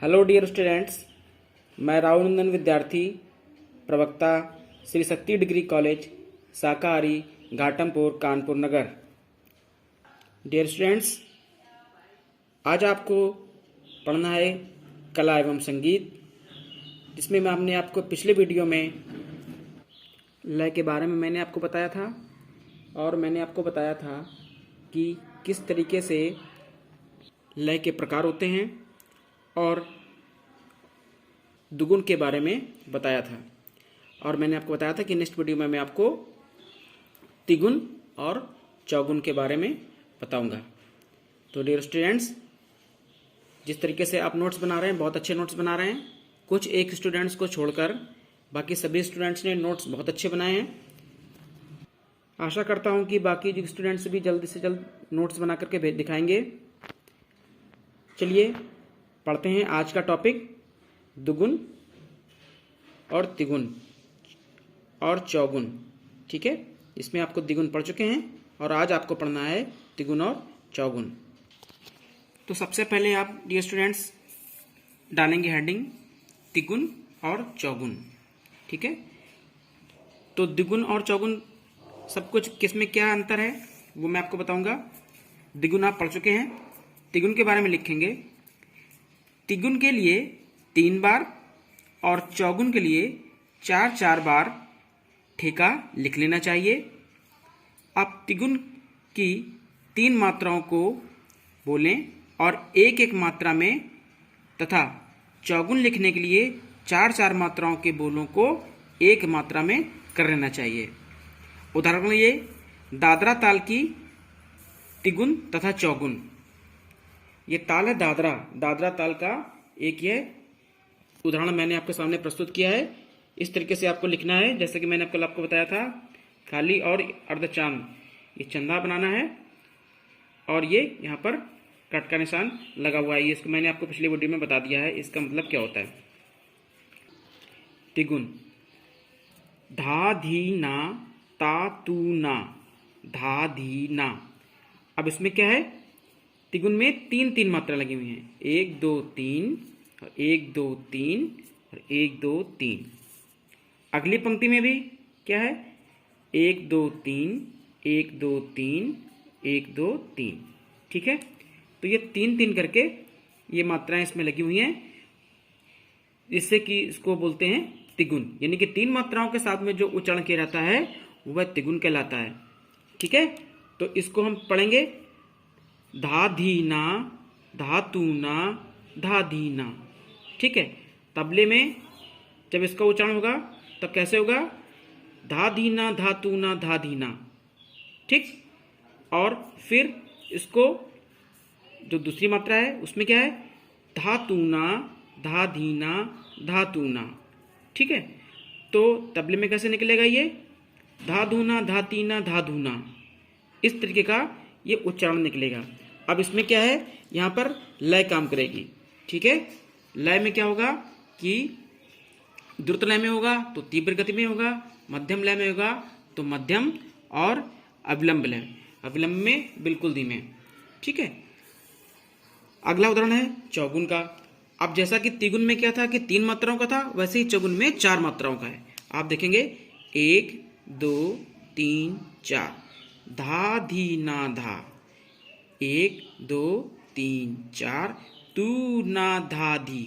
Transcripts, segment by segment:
Hello dear students, मैं राहुल नंदन विद्यार्थी प्रवक्ता श्री शक्ति डिग्री कॉलेज शाकाहारी घाटमपुर कानपुर नगर। डियर स्टूडेंट्स, आज आपको पढ़ना है कला एवं संगीत, जिसमें हमने आपको पिछले वीडियो में लय के बारे में मैंने आपको बताया था और मैंने आपको बताया था कि किस तरीके से लय के प्रकार होते हैं और दुगुन के बारे में बताया था। और मैंने आपको बताया था कि नेक्स्ट वीडियो में मैं आपको तिगुन और चौगुन के बारे में बताऊंगा। तो डियर स्टूडेंट्स, जिस तरीके से आप नोट्स बना रहे हैं, बहुत अच्छे नोट्स बना रहे हैं। कुछ एक स्टूडेंट्स को छोड़कर बाकी सभी स्टूडेंट्स ने नोट्स बहुत अच्छे बनाए हैं। आशा करता हूं कि बाकी जो स्टूडेंट्स भी जल्द से जल्द नोट्स बना करके भेज दिखाएंगे। चलिए पढ़ते हैं आज का टॉपिक, दुगुन और तिगुन और चौगुन। ठीक है, इसमें आपको द्विगुन पढ़ चुके हैं और आज आपको पढ़ना है तिगुन और चौगुन। तो सबसे पहले आप डियर स्टूडेंट्स डालेंगे हेडिंग तिगुन और चौगुन। ठीक है, तो द्विगुन और चौगुन सब कुछ किसमें क्या अंतर है वो मैं आपको बताऊंगा। द्विगुन आप पढ़ चुके हैं, तिगुन के बारे में लिखेंगे। तिगुन के लिए 3 बार और चौगुन के लिए 4 बार ठेका लिख लेना चाहिए। आप तिगुन की 3 मात्राओं को बोलें और एक मात्रा में, तथा चौगुन लिखने के लिए 4 मात्राओं के बोलों को एक मात्रा में कर लेना चाहिए। उदाहरण के लिए दादरा ताल की तिगुन तथा चौगुन। ये ताल है दादरा ताल का एक ये उदाहरण मैंने आपके सामने प्रस्तुत किया है। इस तरीके से आपको लिखना है, जैसे कि मैंने कल आपको बताया था, खाली और अर्धचांद, ये चंदा बनाना है और ये यहाँ पर कट का निशान लगा हुआ है। इसको मैंने आपको पिछले वीडियो में बता दिया है, इसका मतलब क्या होता है। तिगुन धा धी ना ता तू ना, धा धी ना। अब इसमें क्या है, तिगुन में 3 मात्रा लगी हुई हैं, 1 2 3 और 1 2 3 और 1 2 3। अगली पंक्ति में भी क्या है, 1 2 3 1 2 3 1 2 3। ठीक है, तो ये 3 करके ये मात्राएं इसमें लगी हुई हैं, जिससे कि इसको बोलते हैं तिगुन। यानी कि 3 मात्राओं के साथ में जो उच्चारण किया जाता है वह तिगुन कहलाता है। ठीक है, तो इसको हम पढ़ेंगे धा धी ना, धा तू ना, धा धी ना। ठीक है, तबले में जब इसका उच्चारण होगा तब कैसे होगा, धा धी ना, धा तू ना, धा धी ना। ठीक, और फिर इसको जो दूसरी मात्रा है उसमें क्या है, धा तू ना, धा धी ना, धा तू ना। ठीक है, तो तबले में कैसे निकलेगा ये, धा धूना, धा तीना, धा धूना। इस तरीके का ये उच्चारण निकलेगा। अब इसमें क्या है, यहाँ पर लय काम करेगी। ठीक है, लय में क्या होगा कि द्रुत लय में होगा तो तीव्र गति में होगा, मध्यम लय में होगा तो मध्यम, और अविलंब लय, अविलंब में बिल्कुल धीमे। ठीक है, अगला उदाहरण है चौगुन का। अब जैसा कि तिगुन में क्या था कि 3 मात्राओं का था, वैसे ही चौगुन में 4 मात्राओं का है। आप देखेंगे 1 2 3 4, धा धी ना धा, 1 2 3 4, तू ना धा धी,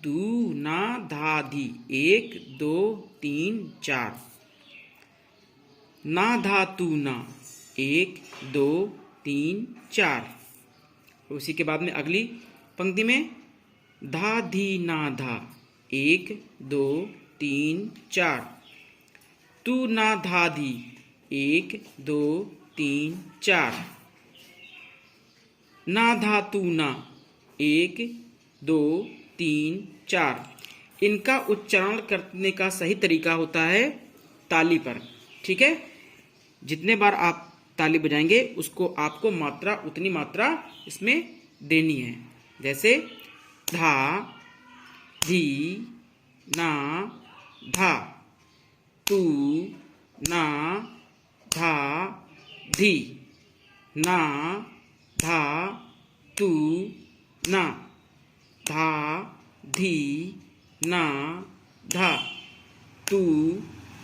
तू ना धा धी, 1 2 3 4, ना धा तू ना, 1 2 3 4। उसी के बाद में अगली पंक्ति में धा धी ना धा, 1 2 3 4, तू ना धा धी, 1 2 3 4, ना धा तू ना, 1 2 3 4। इनका उच्चारण करने का सही तरीका होता है ताली पर। ठीक है, जितने बार आप ताली बजाएंगे उसको आपको मात्रा, उतनी मात्रा इसमें देनी है। जैसे धा धी ना धा, तू ना धा धी, ना धा तू ना, धा धी ना धा, तू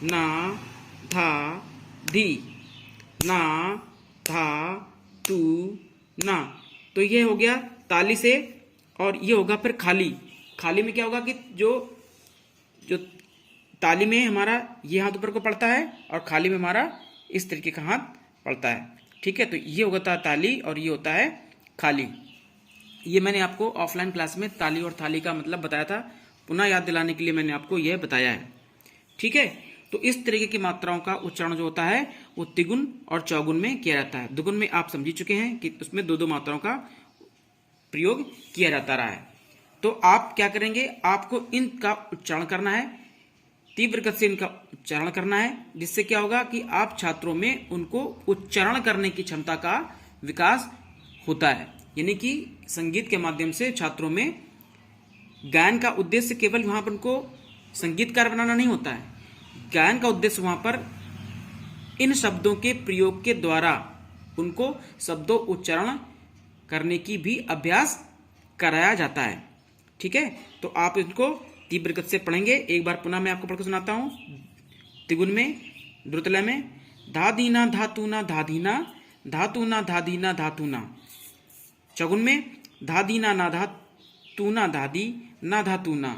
ना धा धी, ना धा तू ना। तो ये हो गया ताली से, और ये होगा फिर खाली। खाली में क्या होगा कि जो जो ताली में हमारा ये हाथ ऊपर को पड़ता है और खाली में हमारा इस तरीके का हाथ पड़ता है। ठीक है, तो ये होता है ताली और ये होता है खाली। ये मैंने आपको ऑफलाइन क्लास में ताली और थाली का मतलब बताया था, पुनः याद दिलाने के लिए मैंने आपको यह बताया है। ठीक है, तो इस तरीके की मात्राओं का उच्चारण जो होता है वो तिगुन और चौगुन में किया जाता है। दुगुन में आप समझ ही चुके हैं कि उसमें दो दो मात्राओं का प्रयोग किया जाता रहा है। तो आप क्या करेंगे, आपको इनका उच्चारण करना है, तीव्र गति से इनका उच्चारण करना है, जिससे क्या होगा कि आप छात्रों में उनको उच्चारण करने की क्षमता का विकास होता है। यानी कि संगीत के माध्यम से छात्रों में गायन का उद्देश्य केवल वहां पर उनको संगीतकार बनाना नहीं होता है। गायन का उद्देश्य वहां पर इन शब्दों के प्रयोग के द्वारा उनको शब्दों उच्चारण करने की भी अभ्यास कराया जाता है। ठीक है, तो आप इनको तीव्र गति से पढ़ेंगे। एक बार पुनः मैं आपको पढ़कर सुनाता हूं। तिगुन में, द्रुतलय में, धा दीना धातु ना धाधीना, धातु ना धाधीना धातुना। चौगुन में, धा दीना ना धा तू ना धादी ना धातु ना,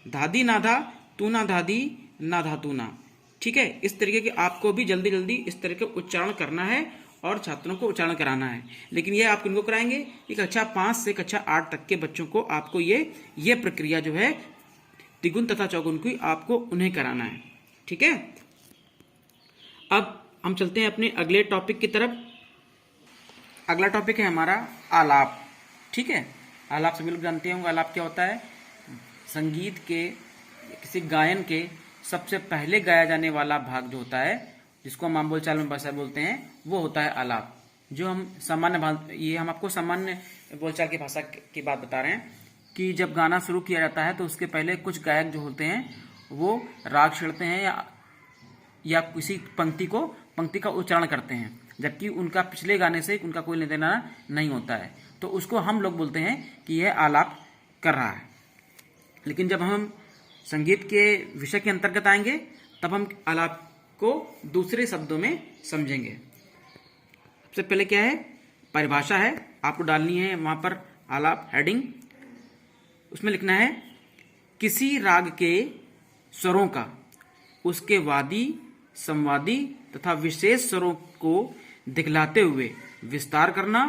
धादी ना धा तू ना धादी ना धातु ना। ठीक है, इस तरीके के आपको भी जल्दी जल्दी इस तरह के उच्चारण करना है और छात्रों को उच्चारण कराना है। लेकिन ये आप किनको कराएंगे कि कक्षा 5 से कक्षा 8 तक के बच्चों को आपको ये प्रक्रिया जो है तिगुन तथा चौगुन की आपको उन्हें कराना है। ठीक है, अब हम चलते हैं अपने अगले टॉपिक की तरफ। अगला टॉपिक है हमारा आलाप। ठीक है, आलाप सभी लोग जानते होंगे आलाप क्या होता है। संगीत के किसी गायन के सबसे पहले गाया जाने वाला भाग जो होता है, जिसको हम आम बोलचाल में भाषा बोलते हैं, वो होता है आलाप। जो हम सामान्य ये हम आपको सामान्य बोलचाल की भाषा की बात बता रहे हैं कि जब गाना शुरू किया जाता है तो उसके पहले कुछ गायक जो होते हैं वो राग छेड़ते हैं या किसी पंक्ति का उच्चारण करते हैं, जबकि उनका पिछले गाने से उनका कोई लेना देना नहीं होता है। तो उसको हम लोग बोलते हैं कि यह आलाप कर रहा है। लेकिन जब हम संगीत के विषय के अंतर्गत आएंगे तब हम आलाप को दूसरे शब्दों में समझेंगे। सबसे पहले क्या है, परिभाषा है, आपको डालनी है वहां पर आलाप हेडिंग। उसमें लिखना है किसी राग के स्वरों का उसके वादी, संवादी तथा विशेष स्वरों को दिखलाते हुए विस्तार करना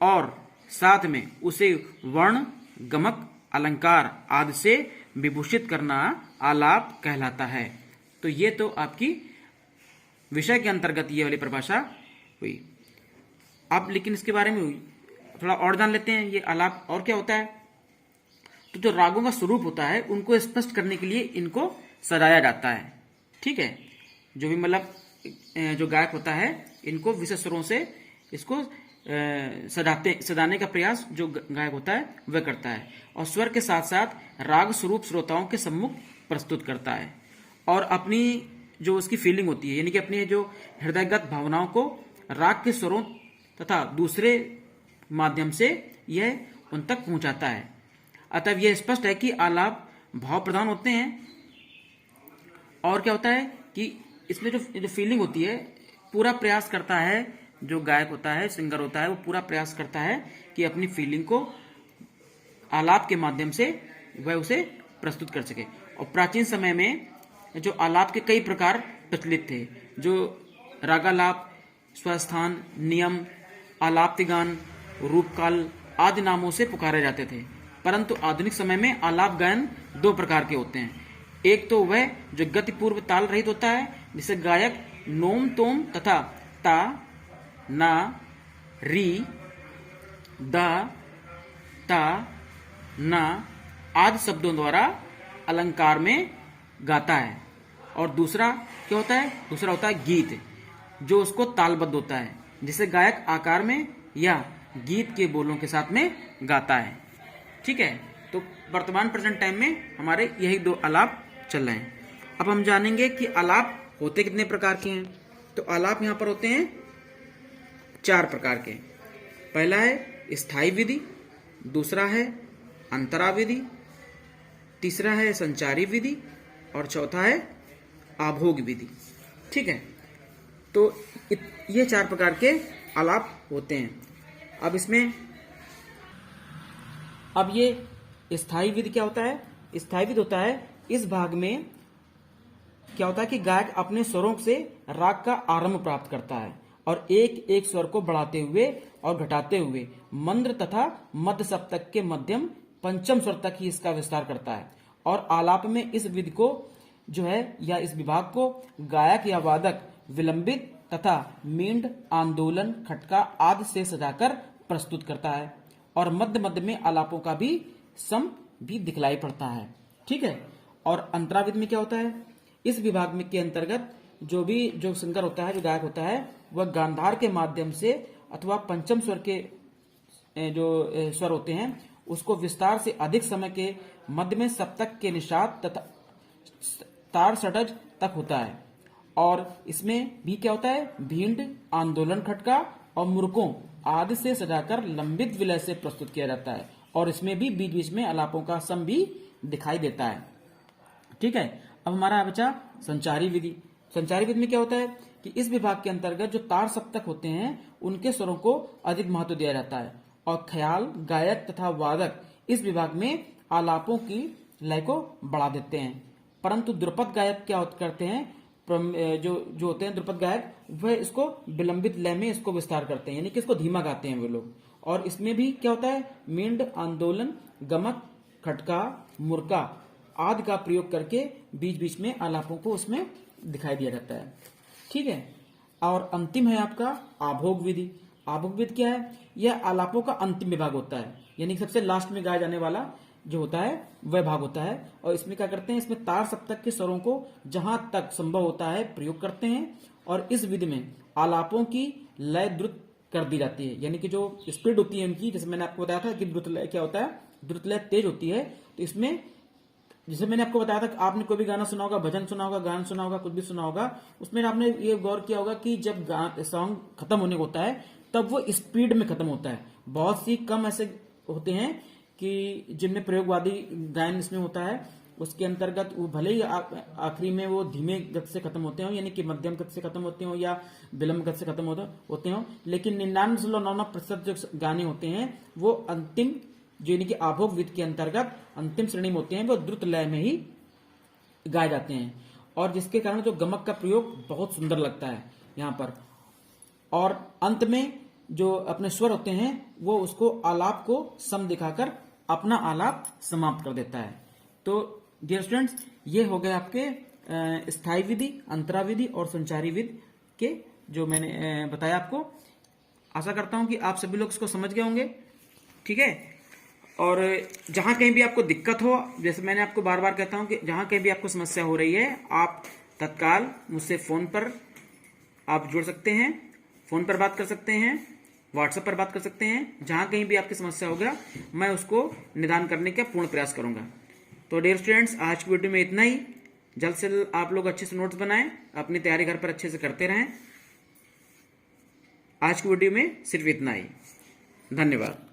और साथ में उसे वर्ण, गमक, अलंकार आदि से विभूषित करना आलाप कहलाता है। तो ये तो आपकी विषय के अंतर्गत ये वाली परिभाषा हुई। अब लेकिन इसके बारे में थोड़ा और जान लेते हैं, ये आलाप और क्या होता है। तो जो रागों का स्वरूप होता है उनको स्पष्ट करने के लिए इनको सजाया जाता है। ठीक है, जो भी मतलब जो गायक होता है इनको विशेष स्वरों से इसको सजाने का प्रयास जो गायक होता है वह करता है, और स्वर के साथ साथ राग स्वरूप श्रोताओं के सम्मुख प्रस्तुत करता है और अपनी जो उसकी फीलिंग होती है, यानी कि अपनी जो हृदयगत भावनाओं को राग के स्वरों तथा दूसरे माध्यम से यह उन तक पहुंचाता है। अतः यह स्पष्ट है कि आलाप भाव प्रधान होते हैं। और क्या होता है कि इसमें जो फीलिंग होती है, पूरा प्रयास करता है जो गायक होता है, सिंगर होता है, वो पूरा प्रयास करता है कि अपनी फीलिंग को आलाप के माध्यम से वह उसे प्रस्तुत कर सके। और प्राचीन समय में जो आलाप के कई प्रकार प्रचलित थे, जो रागालाप, स्वस्थान, नियम, आलाप्तिगान, रूपकाल आदि नामों से पुकारे जाते थे। परंतु आधुनिक समय में आलाप गायन दो प्रकार के होते हैं। एक तो वह जो गति पूर्व ताल रहित होता है, जिसे गायक नोम, तोम तथा ता, ना, री, दा, ता, ना आदि शब्दों द्वारा अलंकार में गाता है। और दूसरा क्या होता है, दूसरा होता है गीत, जो उसको तालबद्ध होता है, जिसे गायक आकार में या गीत के बोलों के साथ में गाता है। ठीक है, तो वर्तमान प्रेजेंट टाइम में हमारे यही दो आलाप चल रहे हैं। अब हम जानेंगे कि आलाप होते कितने प्रकार के हैं। तो आलाप यहां पर होते हैं 4 प्रकार के। पहला है स्थायी विधि, दूसरा है अंतरा विधि, तीसरा है संचारी विधि और चौथा है आभोग विधि। ठीक है, तो ये 4 प्रकार के आलाप होते हैं। अब ये स्थायी विधि क्या होता है? स्थायी विधि होता है इस भाग में क्या होता है कि गायक अपने स्वरों से राग का आरंभ प्राप्त करता है और एक एक स्वर को बढ़ाते हुए और घटाते हुए मंद्र तथा मध्य सप्तक के मध्यम पंचम स्वर तक ही इसका विस्तार करता है। और आलाप में इस विधि को जो है या इस विभाग को गायक या वादक विलंबित तथा मींड, आंदोलन, खटका आदि से सजाकर प्रस्तुत करता है और मध्य मध्य में आलापों का भी सम भी दिखलाई पड़ता है। ठीक है, और अंतराविधि में क्या होता है? इस विभाग में के अंतर्गत जो सिंगर होता है, जो गायक होता है, वह गांधार के माध्यम से अथवा पंचम स्वर के जो स्वर होते हैं उसको विस्तार से अधिक समय के मध्य में सप्तक के निषाद तथा तार षडज तक होता है। और इसमें भी क्या होता है? भींड, आंदोलन, खटका और मुर्कों आदि से सजाकर लंबित विलय से प्रस्तुत किया जाता है और इसमें भी बीच बीच में आलापों का सम भी दिखाई देता है। ठीक है, अब हमारा बचा संचारी विधि। संचारी विधि में क्या होता है कि इस विभाग के अंतर्गत जो तार सप्तक होते हैं उनके स्वरों को अधिक महत्व दिया जाता है और ख्याल, गायक तथा वादक इस विभाग में आलापों की लय को बढ़ा देते हैं। परंतु द्रुपद गायक क्या करते हैं? जो होते हैं द्रुपद गायक, वह इसको विलंबित लय में इसको विस्तार करते हैं, यानी कि इसको धीमा गाते हैं वे लोग। और इसमें भी क्या होता है? मींड, आंदोलन, गमक, खटका, मुर्का आदि का प्रयोग करके बीच बीच में आलापों को उसमें दिखाई दिया जाता है। ठीक है, और अंतिम है आपका आभोग विधि। आभोग विधि क्या है? यह आलापों का अंतिम विभाग होता है, यानी सबसे लास्ट में गाया जाने वाला जो होता है वह भाग होता है। और इसमें क्या करते हैं? इसमें तार सप्तक के स्वरों को जहां तक संभव होता है प्रयोग करते हैं और इस विधि में आलापों की लय द्रुत कर दी जाती है, यानी कि जो स्पीड होती है उनकी, जैसे मैंने आपको बताया था कि द्रुत लय क्या होता है, द्रुत लय तेज होती है। तो इसमें जैसे मैंने आपको बताया था कि आपने कोई भी गाना सुना होगा, भजन सुना होगा, गान सुना होगा, कुछ भी सुना होगा, उसमें आपने ये गौर किया होगा कि जब सॉन्ग खत्म होने को होता है तब वो स्पीड में खत्म होता है। बहुत सी कम ऐसे होते हैं कि जिनमें प्रयोगवादी गायन इसमें होता है, उसके अंतर्गत वो भले ही आखिरी में वो धीमे गति से खत्म होते हो, यानी कि मध्यम गति से खत्म होते हो या विलंब गति से खत्म होते हो, लेकिन 99.99% जो गाने होते हैं वो अंतिम, जो यानी कि आभोग विधि के अंतर्गत अंतिम श्रेणी में होते हैं, वो द्रुत लय में ही गाए जाते हैं और जिसके कारण जो गमक का प्रयोग बहुत सुंदर लगता है यहाँ पर। और अंत में जो अपने स्वर होते हैं वो उसको आलाप को सम दिखाकर अपना आलाप समाप्त कर देता है। तो डियर स्टूडेंट्स, ये हो गए आपके स्थायी विधि, अंतरा विधि और संचारी विधि के जो मैंने बताया आपको। आशा करता हूं कि आप सभी लोग इसको समझ गए होंगे। ठीक है, और जहां कहीं भी आपको दिक्कत हो, जैसे मैंने आपको बार बार कहता हूं कि जहां कहीं भी आपको समस्या हो रही है, आप तत्काल मुझसे फोन पर आप जुड़ सकते हैं, फोन पर बात कर सकते हैं, व्हाट्सएप पर बात कर सकते हैं। जहां कहीं भी आपकी समस्या होगा मैं उसको निदान करने का पूर्ण प्रयास करूंगा। तो डियर स्टूडेंट्स, आज की वीडियो में इतना ही। जल्द से जल्द आप लोग अच्छे से नोट्स बनाएं, अपनी तैयारी घर पर अच्छे से करते रहें। आज की वीडियो में सिर्फ इतना ही। धन्यवाद।